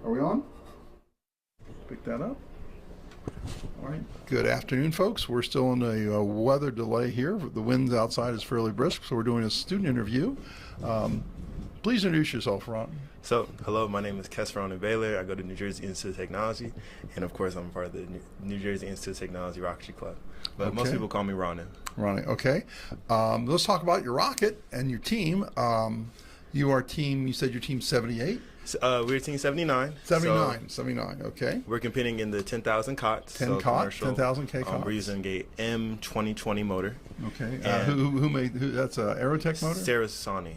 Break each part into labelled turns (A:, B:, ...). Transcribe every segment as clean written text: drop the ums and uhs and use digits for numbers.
A: Are we on? Pick that up. All right. Good afternoon, folks. We're still in a weather delay here. The wind outside is fairly brisk, so we're doing a student interview. Please introduce yourself, Ron.
B: So, hello, my name is Ron Baylor. I go to New Jersey Institute of Technology, and of course, I'm part of the New Jersey Institute of Technology Rocketry Club. But most people call me Ronnie.
A: Ronnie, okay. Let's talk about your rocket and your team. You said your team's 78?
B: We're team 79.
A: 79, okay.
B: We're competing in the 10,000 cots.
A: 10,000 K cots.
B: We're using a M2020 motor.
A: Okay. Who made that's a Aerotech motor?
B: Sarasani.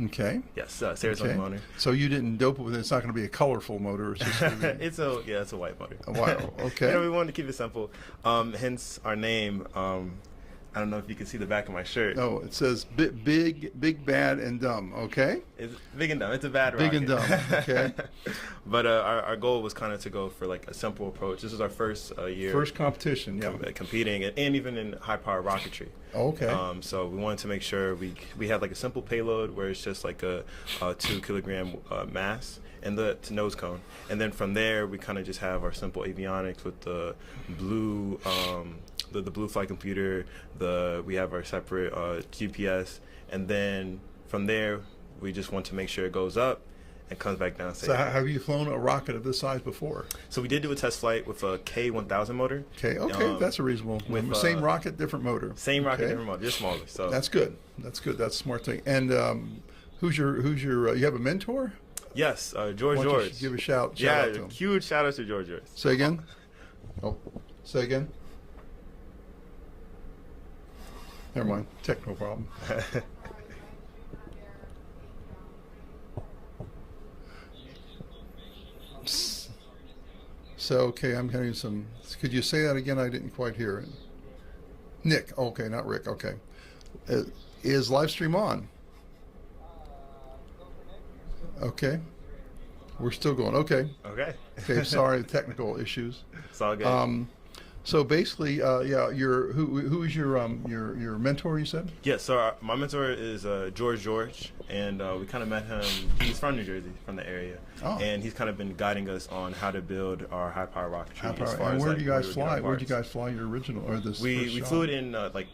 A: Okay.
B: Yes, Sarasani motor.
A: So you didn't dope it with it. It's not going to be a colorful motor. It's just
B: it's a white motor.
A: Wow. Okay.
B: We wanted to keep it simple. Hence our name. I don't know if you can see the back of my shirt.
A: Oh, it says big, bad, and dumb. Okay.
B: It's big and dumb. It's a bad rocket.
A: Big and dumb. Okay.
B: But our goal was kind of to go for like a simple approach. This was our first year.
A: First competition. Yeah.
B: Competing and even in high power rocketry.
A: Okay.
B: So we wanted to make sure we had like a simple payload where it's just like a 2 kilogram mass and the nose cone, and then from there we kind of just have our simple avionics with the blue. The blue flight computer, we have our separate GPS, and then from there we just want to make sure it goes up and comes back down safe.
A: So have you flown a rocket of this size before?
B: So we did do a test flight with a K1000 motor.
A: Okay, that's a reasonable. With same rocket, different motor.
B: Same rocket, different motor, just smaller. So
A: that's good. That's good. That's a smart thing. And who's your you have a mentor?
B: Yes, George.
A: Give a shout out to him.
B: Huge shout out to George.
A: Say again. Oh, say again. Never mind. Technical problem. So, okay, I'm getting some. Could you say that again? I didn't quite hear it. Nick. Okay, not Rick. Okay. Is live stream on? Okay. We're still going. Okay. Okay. Sorry, technical issues.
B: It's all good.
A: So basically, who is your mentor? You said?
B: Yes. So my mentor is George, and we kind of met him. He's from New Jersey, from the area, and he's kind of been guiding us on how to build our high power rocketry.
A: And where do you guys fly? Where did you guys fly your original or this?
B: We flew it in like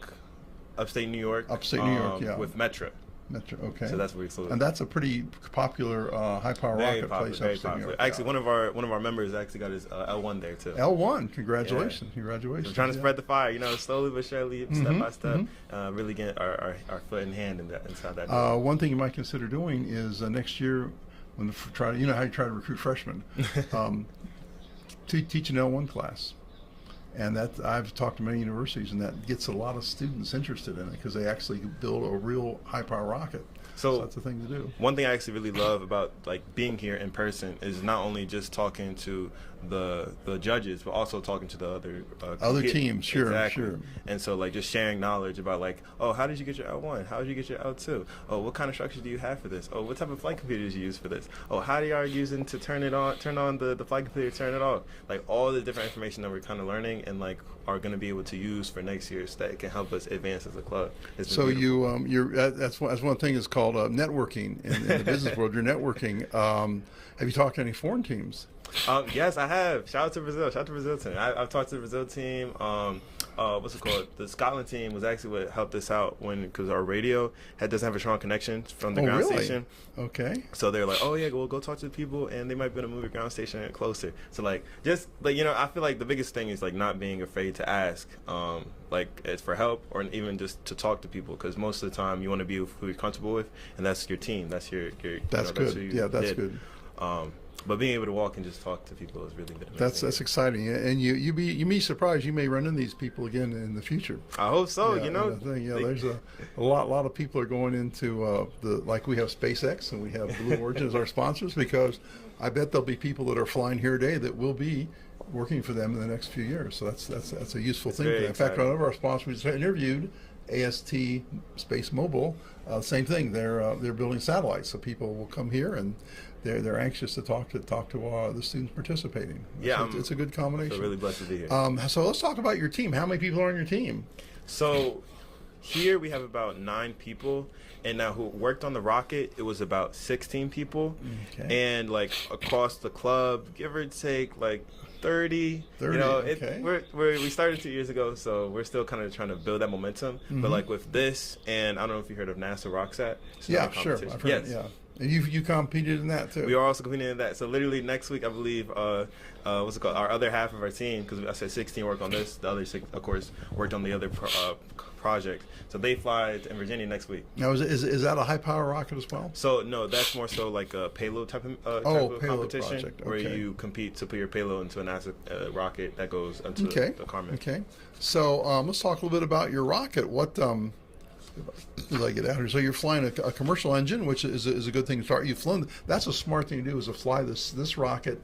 B: upstate New York.
A: Upstate New York, yeah.
B: With Metro.
A: Okay.
B: So that's where we flew.
A: And that's a pretty popular high power rocket place.
B: Very popular. Actually, one of our members actually got his L1 there too.
A: L1, congratulations! Yeah. Congratulations!
B: We're trying to spread the fire, slowly but surely, step by step, really get our foot in hand inside that.
A: One thing you might consider doing is next year, when how you try to recruit freshmen, teach an L1 class. And that I've talked to many universities, and that gets a lot of students interested in it because they actually build a real high power rocket. So that's the thing to do.
B: One thing I actually really love about being here in person is not only just talking to the judges, but also talking to the
A: other teams. Sure.
B: And so just sharing knowledge about oh, how did you get your L1? How did you get your L2? Oh, what kind of structure do you have for this? Oh, what type of flight computers you use for this? Oh, how are you using to turn on the flight computer, turn it off? All the different information that we're kind of learning and are going to be able to use for next year's that can help us advance as a club.
A: So that's one thing is called networking in the business world. You're networking. Have you talked to any foreign teams?
B: Yes, I have. Shout out to Brazil. Shout out to the Brazil team. I've talked to the Brazil team. What's it called? The Scotland team was actually what helped us out because our radio doesn't have a strong connection from the ground station.
A: Okay.
B: So they're like, oh yeah, we'll go talk to the people, and they might be able to move your ground station closer. So I feel like the biggest thing is not being afraid to ask, it's for help or even just to talk to people, because most of the time you want to be who you're comfortable with, and that's your team. That's your.
A: That's good. That's good.
B: But being able to walk and just talk to people is really good.
A: That's exciting, and you'd be surprised. You may run into these people again in the future.
B: I hope so.
A: There's a lot of people are going into we have SpaceX and we have Blue Origin as our sponsors, because I bet there'll be people that are flying here today that will be working for them in the next few years. So that's a useful thing. In fact, one of our sponsors we interviewed, AST Space Mobile, same thing. They're building satellites, so people will come here and they're anxious to talk to the students participating.
B: Yeah,
A: so it's a good combination.
B: So really blessed to be here.
A: So let's talk about your team. How many people are on your team?
B: So here we have about 9 people, and now who worked on the rocket, it was about 16 people.
A: Okay.
B: And like across the club, give or take like 30.
A: 30,
B: You know,
A: okay.
B: we started 2 years ago, so we're still kind of trying to build that momentum. But like with this, and I don't know if you heard of NASA RockSat. It's
A: Yeah,
B: another
A: sure.
B: competition.
A: I've heard, yeah. And you competed in that too.
B: We are also competing in that. So literally next week, I believe, what's it called? Our other half of our team, because I said 16 worked on this. The other 6, of course, worked on the other project. So they fly in Virginia next week.
A: Now, is that a high power rocket as well?
B: So no, that's more so like a payload type of
A: Payload
B: competition,
A: project.
B: where
A: Okay.
B: you compete to put your payload into a NASA rocket that goes into
A: Okay.
B: the Carmen.
A: Okay. So let's talk a little bit about your rocket. What as I get out here, so you're flying a commercial engine, which is a good thing to start. You've flown. That's a smart thing to do, is to fly this rocket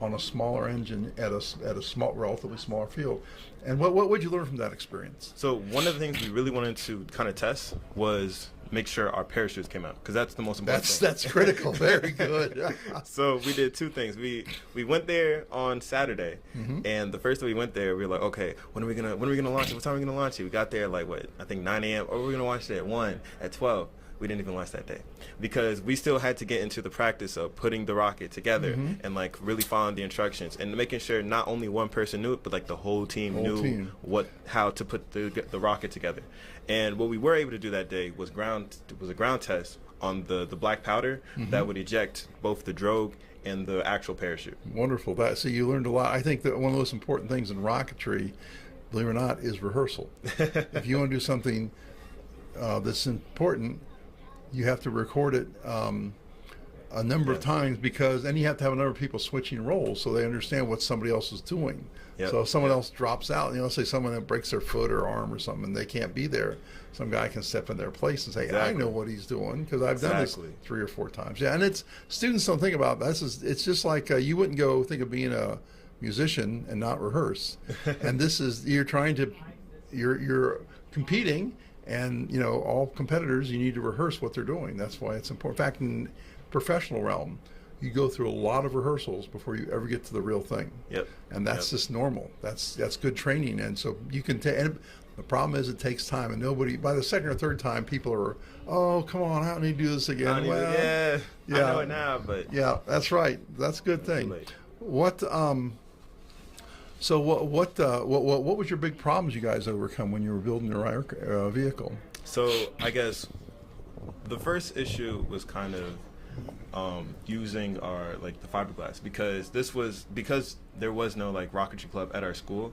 A: on a smaller engine at a small, relatively smaller field. And what would you learn from that experience?
B: So one of the things we really wanted to kind of test was make sure our parachutes came out, because that's the most important thing.
A: That's critical. Very good.
B: So we did 2 things. We went there on Saturday, and the first day we went there, we were like, okay, when are we gonna launch it? What time are we gonna launch it? We got there like I think 9 a.m. Or we're gonna launch it at 1, at 12. We didn't even launch that day, because we still had to get into the practice of putting the rocket together and like really following the instructions and making sure not only one person knew it, but like the whole team knew how to put the rocket together. And what we were able to do that day was a ground test on the black powder that would eject both the drogue and the actual parachute.
A: Wonderful. So you learned a lot. I think that one of the most important things in rocketry, believe it or not, is rehearsal. If you want to do something that's important, you have to record it a number of times, and you have to have a number of people switching roles so they understand what somebody else is doing. So if someone else drops out, say someone that breaks their foot or arm or something, and they can't be there, some guy can step in their place and say, I know what he's doing because I've done this 3 or 4 times. Yeah, and students don't think about that. It's just like you wouldn't go think of being a musician and not rehearse. And you're competing. And all competitors, you need to rehearse what they're doing. That's why it's important. In fact, in professional realm, you go through a lot of rehearsals before you ever get to the real thing. And that's just normal. That's good training. And so you can and the problem is it takes time, and by the 2nd or 3rd time, people are, oh, come on, how do you do this again?
B: I know it now, but
A: yeah, that's right. That's a good thing. What So what was your big problems you guys overcome when you were building your IREC vehicle?
B: So I guess the first issue was kind of using our the fiberglass, because there was no rocketry club at our school.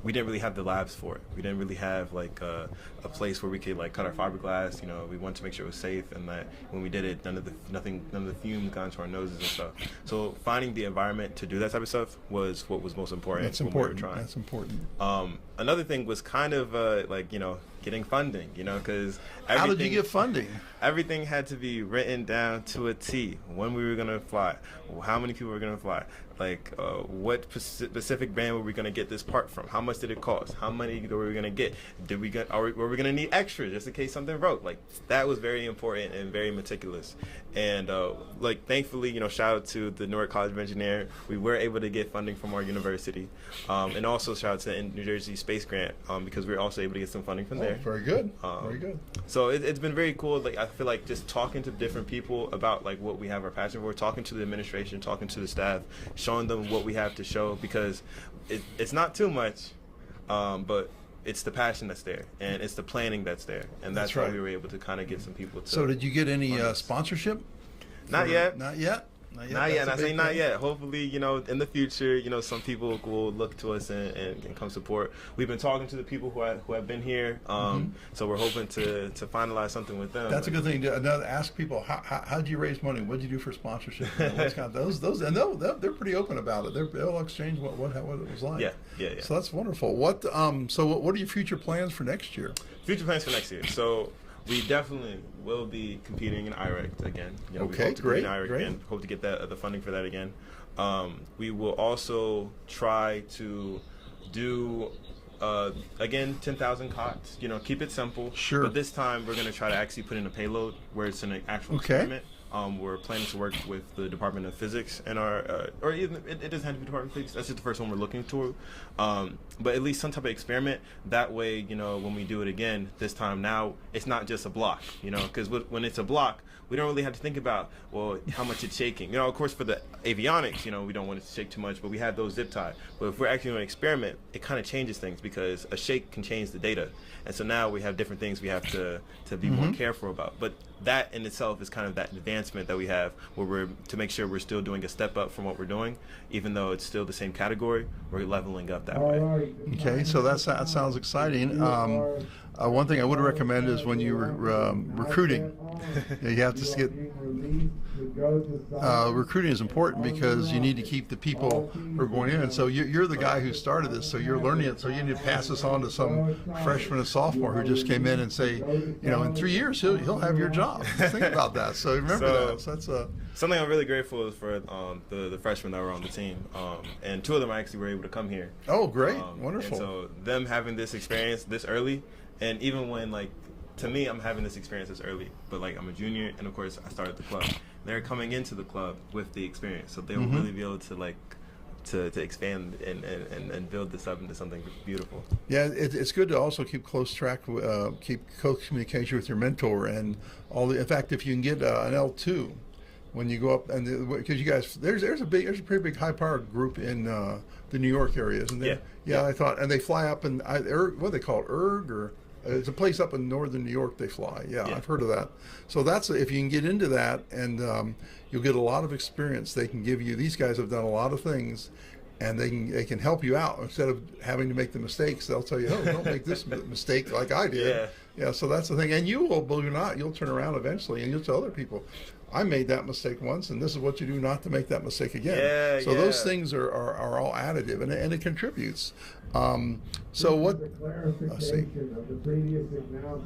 B: We didn't really have the labs for it. We didn't really have a place where we could cut our fiberglass. We wanted to make sure it was safe, and that when we did it, none of the fumes got into our noses and stuff. So finding the environment to do that type of stuff was what was most important.
A: That's important. That's important.
B: Another thing was kind of getting funding. Because
A: how did you get funding?
B: Everything had to be written down to a T. When we were gonna fly, how many people were gonna fly, what specific brand were we gonna get this part from? How much did it cost? How many were we gonna get? Were we gonna need extra just in case something broke? That was very important and very meticulous. And thankfully, shout out to the Newark College of Engineering, we were able to get funding from our university, and also shout out to New Jersey Space Grant, because we were also able to get some funding from there.
A: Very good. Very good.
B: So it's been very cool. I feel like just talking to different people about what we have our passion for, talking to the administration, talking to the staff, showing them what we have to show, because it's not too much, but it's the passion that's there, and it's the planning that's there, and that's why we were able to kind of get some people to.
A: So did you get any sponsorship?
B: Not yet.
A: Not yet.
B: Not yet. I say not yet. Hopefully, in the future, some people will look to us and come support. We've been talking to the people who have been here, so we're hoping to finalize something with them.
A: That's a good thing to ask people. How did you raise money? What did you do for sponsorship? What's kind of those, and they're pretty open about it. They'll exchange what it was like.
B: Yeah.
A: So that's wonderful. What are your future plans for next year?
B: Future plans for next year. So we definitely will be competing in IREC again.
A: Okay, great.
B: Again. Hope to get the funding for that again. We will also try to do again 10,000 cots. Keep it simple.
A: Sure.
B: But this time we're going to try to actually put in a payload where it's an actual experiment. we're planning to work with the Department of Physics and or even it doesn't have to be Department of Physics. That's just the first one we're looking to. But at least some type of experiment. That way, when we do it again this time, now it's not just a block. Because when it's a block, we don't really have to think about, well, how much it's shaking. Of course, for the avionics, we don't want it to shake too much, but we have those zip tied. But if we're actually doing an experiment, it kind of changes things because a shake can change the data. And so now we have different things we have to be more careful about. But that in itself is kind of that advancement that we have where we're to make sure we're still doing a step up from what we're doing, even though it's still the same category, we're leveling up that way.
A: Okay, so that sounds exciting. One thing I would recommend is when you're recruiting, you have to get recruiting is important because you need to keep the people who are going in. And so you're the guy who started this, so you're learning it. So you need to pass this on to some freshman and sophomore who just came in and say, in 3 years he'll have your job. Think about that. So remember that. So that's
B: something I'm really grateful for the freshmen that were on the team, and 2 of them actually were able to come here.
A: Oh, great, wonderful.
B: And so them having this experience this early, and even when to me, I'm having this experience this early, but I'm a junior, and of course I started the club. They're coming into the club with the experience, so they will really be able to to expand and build this up into something beautiful.
A: Yeah, it's good to also keep close communication with your mentor and all. In fact, if you can get an L2 when you go up, and because you guys, there's a pretty big high powered group in the New York area, isn't there? Yeah. I thought, and they fly up in what do they call it, ERG or. It's a place up in northern New York they fly. Yeah, I've heard of that. So if you can get into that, and you'll get a lot of experience. They can give you. These guys have done a lot of things, and they can help you out instead of having to make the mistakes. They'll tell you, oh, don't make this mistake like I did. Yeah. So that's the thing. And you will, believe it or not, you'll turn around eventually, and you'll tell other people, I made that mistake once, and this is what you do not to make that mistake again. So those things are all additive, and it contributes. So what? Let's see.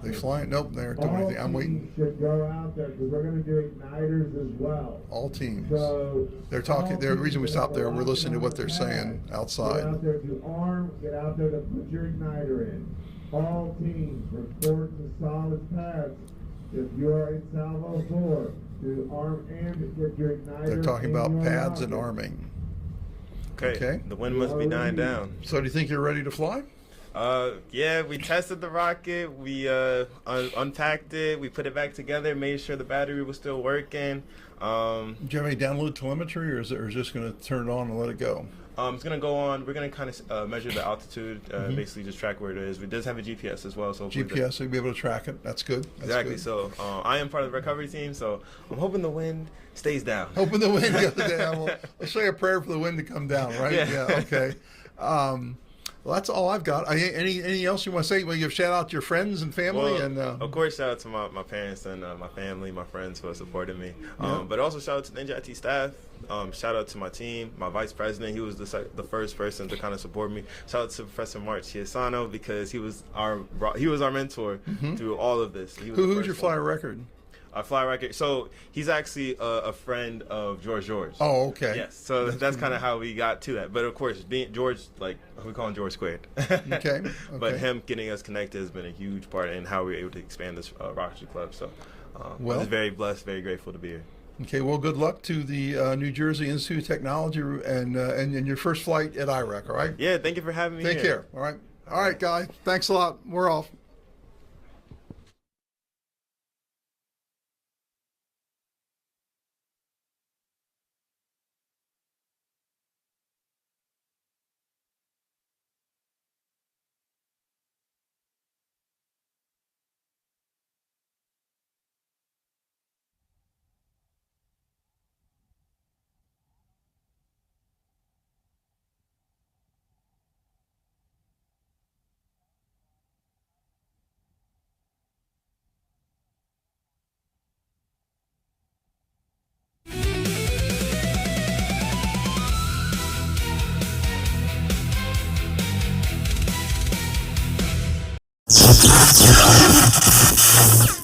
A: They flying? Nope, they're doing anything. I'm waiting.
C: Should go out there because we're going to do igniters as well.
A: All teams.
C: So
A: they're talking. The reason we stopped there, we're listening to what they're saying outside.
C: Get out there to arm. Get out there to put your igniter in. All teams report to solid pads. If you are in Salvo 4, to arm and get your igniter.
A: They're talking about pads and arming.
B: Okay. The wind must be dying down.
A: So do you think you're ready to fly?
B: Yeah, we tested the rocket. We unpacked it. We put it back together, made sure the battery was still working.
A: Do you have any download telemetry, or is it just going to turn it on and let it go?
B: It's going to go on. We're going to kind of measure the altitude, basically just track where it is. It does have a GPS as well. So
A: GPS, so you'll be able to track it. That's good.
B: Exactly.
A: Good.
B: So I am part of the recovery team, so I'm hoping the wind stays down.
A: Hoping the wind goes down. We'll say a prayer for the wind to come down, right? Yeah. Okay. Well, that's all I've got. Anything else you want to say? Well, you give shout out to your friends and family,
B: well, of course, shout out to my parents and my family, my friends who have supported me. But also shout out to the NJIT staff. Shout out to my team, my vice president. He was the first person to kind of support me. Shout out to Professor Mark Chiasano because he was our mentor through all of this.
A: Who's your flyer record?
B: Fly Rocket. So he's actually a friend of George.
A: Oh, okay.
B: Yes. So that's kind of how we got to that. But of course, being George, we call him George squared.
A: Okay.
B: But him getting us connected has been a huge part in how we were able to expand this Rocketry club. So I'm just very blessed, very grateful to be here.
A: Okay. Well, good luck to the New Jersey Institute of Technology and your first flight at IREC. All right.
B: Yeah. Thank you for having me.
A: Take care. All right. All right, Guy. Thanks a lot. We're off.
D: Yeah.